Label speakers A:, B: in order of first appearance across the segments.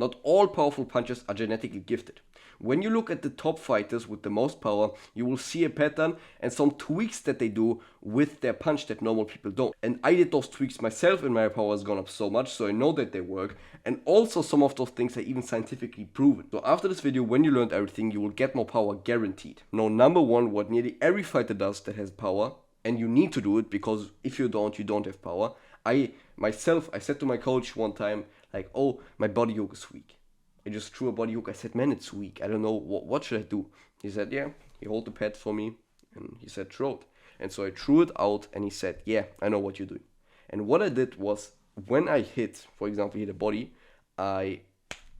A: Not all powerful punchers are genetically gifted. When you look at the top fighters with the most power, you will see a pattern and some tweaks that they do with their punch that normal people don't. And I did those tweaks myself and my power has gone up so much, so I know that they work. And also some of those things are even scientifically proven. So after this video, when you learned everything, you will get more power guaranteed. Now, number one, what nearly every fighter does that has power, and you need to do it because if you don't have power. I said to my coach one time, like, oh, my body hook is weak. I just threw a body hook. I said, man, it's weak. I don't know, what should I do? He said, yeah. He held the pad for me and he said, throw it. And so I threw it out and he said, yeah, I know what you're doing. And what I did was, when I hit, for example, hit a body, I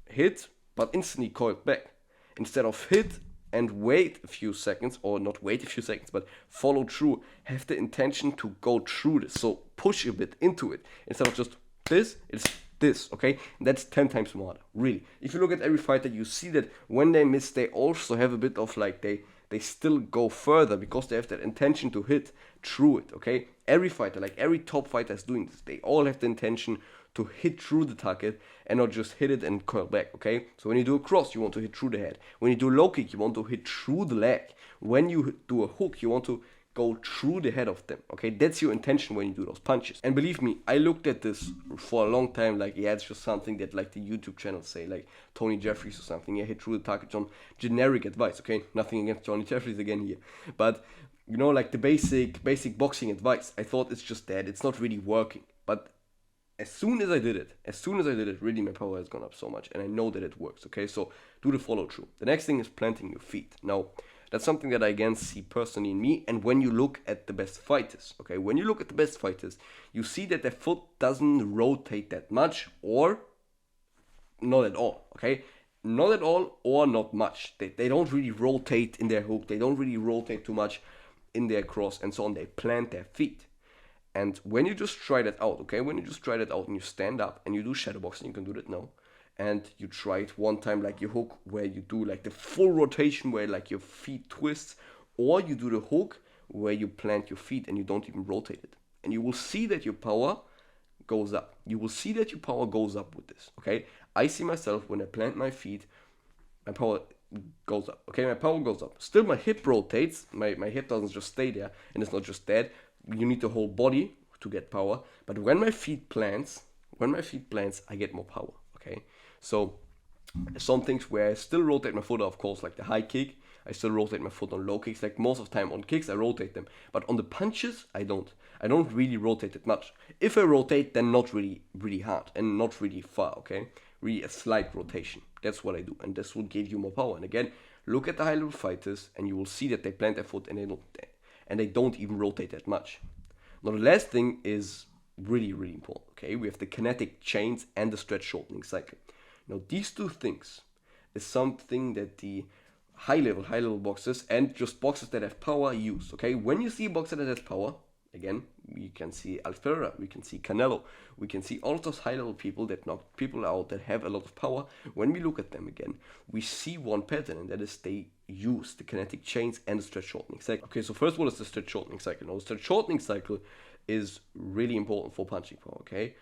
A: hit, but instantly coiled back. Instead of hit and wait a few seconds, or not wait a few seconds, but follow through, have the intention to go through this. So push a bit into it. Instead of just this, it's this, okay? That's 10 times smarter, really. If you look at every fighter, you see that when they miss, they also have a bit of like, they still go further because they have that intention to hit through it, okay? Every fighter, like every top fighter is doing this. They all have the intention to hit through the target and not just hit it and curl back, okay? So when you do a cross, you want to hit through the head. When you do a low kick, you want to hit through the leg. When you do a hook, you want to go through the head of them, okay? That's your intention when you do those punches. And believe me, I looked at this for a long time, like, yeah, it's just something that like the YouTube channels say, like Tony Jeffries or something, yeah, hit through the target on generic advice, okay? Nothing against Tony Jeffries again here. But, you know, like the basic boxing advice, I thought it's just that, it's not really working. But as soon as I did it, really my power has gone up so much and I know that it works, okay? So do the follow through. The next thing is planting your feet. Now, that's something that I again see personally in me. And when you look at the best fighters, okay, when you look at the best fighters, you see that their foot doesn't rotate that much or not at all, okay? Not at all or not much. They don't really rotate in their hook. They don't really rotate too much in their cross and so on. They plant their feet. And when you just try that out, okay, when you just try that out and you stand up and you do shadow boxing, you can do that now. And you try it one time like your hook where you do like the full rotation where like your feet twist, or you do the hook where you plant your feet and you don't even rotate it. And you will see that your power goes up. You will see that your power goes up with this, okay? I see myself when I plant my feet, my power goes up, okay? My power goes up. Still my hip rotates, my hip doesn't just stay there and it's not just that. You need the whole body to get power. But when my feet plants, I get more power, okay? So some things where I still rotate my foot, of course, like the high kick, I still rotate my foot on low kicks. Like most of the time on kicks, I rotate them. But on the punches, I don't. I don't really rotate it much. If I rotate, then not really, really hard and not really far, okay? Really a slight rotation. That's what I do. And this will give you more power. And again, look at the high-level fighters and you will see that they plant their foot and they don't even rotate that much. Now the last thing is really, really important, okay? We have the kinetic chains and the stretch shortening cycle. Now these two things is something that the high-level boxers and just boxers that have power use, okay? When you see a boxer that has power, again, we can see Alex Pereira, we can see Canelo, we can see all of those high-level people that knock people out, that have a lot of power. When we look at them again, we see one pattern, and that is they use the kinetic chains and the stretch shortening cycle. Okay, so first of all is the stretch shortening cycle. Now, the stretch shortening cycle is really important for punching power, okay?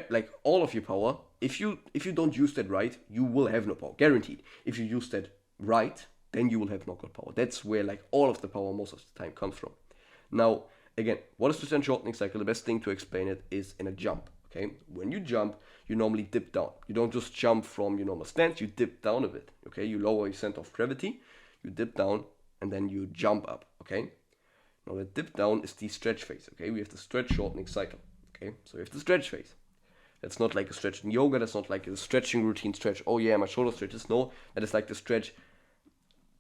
A: Like all of your power, if you don't use that right, you will have no power, guaranteed. If you use that right, then you will have knockout power. That's where like all of the power most of the time comes from. Now, again, what is the stretch shortening cycle? The best thing to explain it is in a jump, okay? When you jump, you normally dip down. You don't just jump from your normal stance, you dip down a bit, okay? You lower your center of gravity, you dip down, and then you jump up, okay? Now the dip down is the stretch phase, okay? We have the stretch shortening cycle, okay? So we have the stretch phase. That's not like a stretch in yoga, that's not like a stretching routine stretch. Oh yeah, my shoulder stretches. No, that is like the stretch.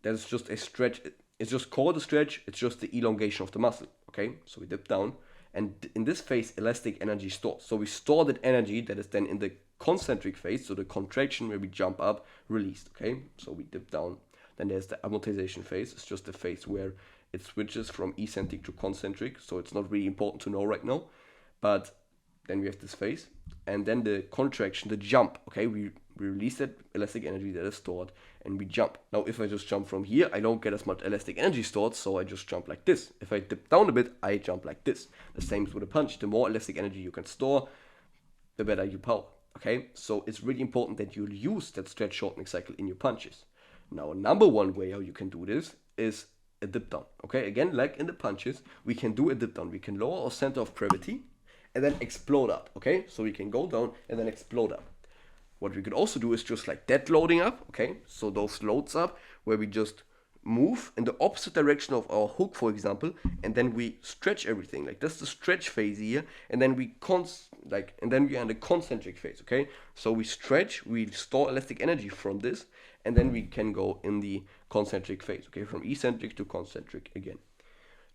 A: That is just a stretch. It's just called a stretch, it's just the elongation of the muscle, okay? So we dip down, and in this phase, elastic energy stores. So we store that energy that is then in the concentric phase, so the contraction where we jump up, released, okay? So we dip down. Then there's the amortization phase. It's just the phase where it switches from eccentric to concentric, so it's not really important to know right now. But then we have this phase, and then the contraction, the jump, okay? We release that elastic energy that is stored, and we jump. Now, if I just jump from here, I don't get as much elastic energy stored, so I just jump like this. If I dip down a bit, I jump like this. The same with a punch. The more elastic energy you can store, the better your power, Okay, so it's really important that you use that stretch shortening cycle in your punches. Now, number one way how you can do this is a dip down. Okay, again, like in the punches, we can do a dip down. We can lower our center of gravity and then explode up. Okay, so we can go down and then explode up. What we could also do is just like that loading up. Okay, so those loads up where we just move in the opposite direction of our hook, for example, and then we stretch everything. Like that's the stretch phase here, and then we and then we are in the concentric phase. Okay, so we stretch, we store elastic energy from this, and then we can go in the concentric phase. Okay, from eccentric to concentric again.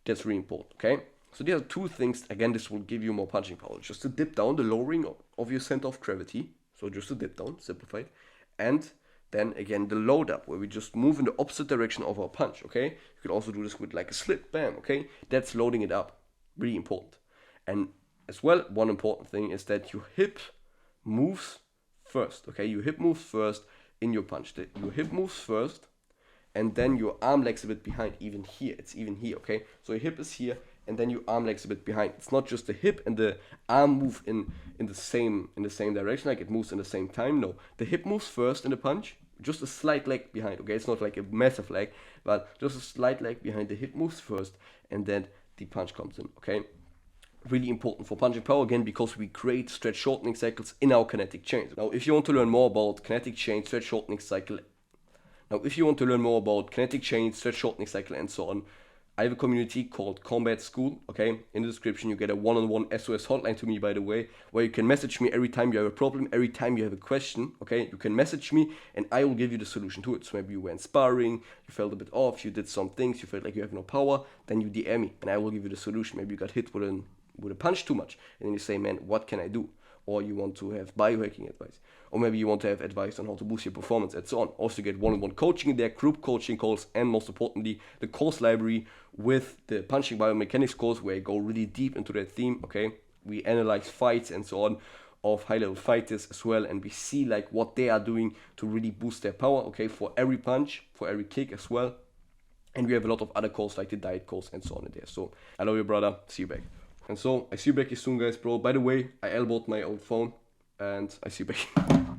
A: That's really important. Okay, so there are two things. Again, this will give you more punching power. Just to dip down, the lowering of your center of gravity. So just a dip down, simplified, and then again the load up where we just move in the opposite direction of our punch. Okay, you could also do this with like a slip, bam. Okay, that's loading it up, really important. And as well, one important thing is that your hip moves first. Okay, your hip moves first in your punch. Your hip moves first, and then your arm leg's a bit behind. Even here, it's even here. Okay, so your hip is here, and then your arm leg's a bit behind. It's not just the hip and the arm move in the same direction, like it moves in the same time. No, the hip moves first in the punch, just a slight leg behind. Okay, it's not like a massive leg, but just a slight leg behind. The hip moves first, and then the punch comes in. Okay, really important for punching power again because we create stretch shortening cycles in our kinetic chains. Now, if you want to learn more about kinetic chain, stretch shortening cycle, stretch shortening cycle, and so on, I have a community called Combat Skool. Okay, in the description you get a one-on-one SOS hotline to me, by the way, where you can message me every time you have a problem, every time you have a question. Okay, you can message me and I will give you the solution to it. So maybe you went sparring, you felt a bit off, you did some things, you felt like you have no power, then you DM me and I will give you the solution. Maybe you got hit with a punch too much and then you say, man, what can I do? Or you want to have biohacking advice, or maybe you want to have advice on how to boost your performance and so on. Also get one-on-one coaching in there, group coaching calls, and most importantly, the course library with the punching biomechanics course where I go really deep into that theme. Okay, we analyze fights and so on of high-level fighters as well, and we see like what they are doing to really boost their power. Okay, for every punch, for every kick as well. And we have a lot of other courses like the diet course and so on in there. So I love you, brother. See you back. And so I see you back here soon, guys, bro. By the way, I elbowed my old phone, and I see you back.